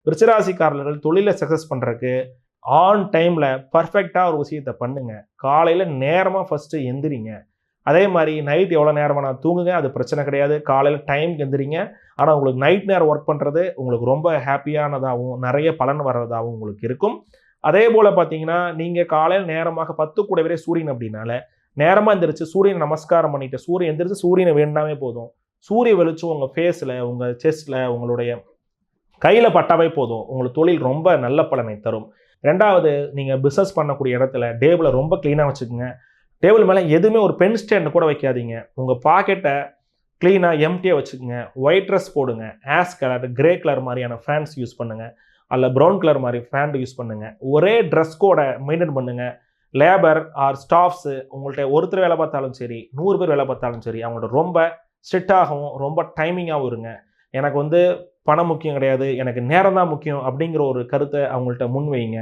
விருச்சிகராசிக்காரர்கள் தொழிலை சக்ஸஸ் பண்ணுறதுக்கு ஆன் டைமில் பர்ஃபெக்டாக ஒரு விஷயத்தை பண்ணுங்க. காலையில் நேரமாக ஃபஸ்ட்டு எந்திரிங்க. அதே மாதிரி நைட் எவ்வளோ நேரமாக நான் தூங்குங்க, அது பிரச்சனை கிடையாது. காலையில் டைம்க்கு எந்திரிங்க. ஆனால் உங்களுக்கு நைட் நேரம் ஒர்க் பண்ணுறது உங்களுக்கு ரொம்ப ஹாப்பியானதாகவும் நிறைய பலன் வர்றதாகவும் உங்களுக்கு இருக்கும். அதே போல் பார்த்தீங்கன்னா, நீங்கள் காலையில் நேரமாக 10 கூடவே சூரியன் அப்படின்னால நேரமாக எந்திரிச்சு சூரியனை நமஸ்காரம் பண்ணிட்டு சூரியன் எந்திரிச்சு சூரியனை வேண்டாமே போதும். சூரிய வெளிச்சம் உங்கள் ஃபேஸில், உங்கள் செஸ்ட்டில், உங்களுடைய கையில் பட்டாவே போதும். உங்களுக்கு தொழில் ரொம்ப நல்ல பலனை தரும். 2வது, நீங்கள் பிஸ்னஸ் பண்ணக்கூடிய இடத்துல டேபிளை ரொம்ப க்ளீனாக வச்சுக்கோங்க. டேபிள் மேலே எதுவுமே ஒரு பென் ஸ்டாண்ட் கூட வைக்காதீங்க. உங்கள் பாக்கெட்டை க்ளீனாக எம்டியாக வச்சுக்கோங்க. ஒயிட் ட்ரெஸ் போடுங்க. ஆஷ் கலர், கிரே கலர் மாதிரியான ஃபேன்ஸ் யூஸ் பண்ணுங்கள். அல்ல ப்ரௌன் கலர் மாதிரி ஃபேண்ட் யூஸ் பண்ணுங்கள். ஒரே ட்ரெஸ் கோடை மெயின்டைன் பண்ணுங்கள். லேபர் ஆர் ஸ்டாஃப்ஸு உங்கள்கிட்ட ஒருத்தர் வேலை பார்த்தாலும் சரி, 100 பேர் வேலை பார்த்தாலும் சரி, அவங்கள்ட்ட ரொம்ப ஸ்ட்ரிக்டாகவும் ரொம்ப டைமிங்காகவும் இருங்க. எனக்கு பணம் முக்கியம் கிடையாது, எனக்கு நேரம் தான் முக்கியம் அப்படிங்கிற ஒரு கருத்தை அவங்கள்ட்ட முன்வைங்க.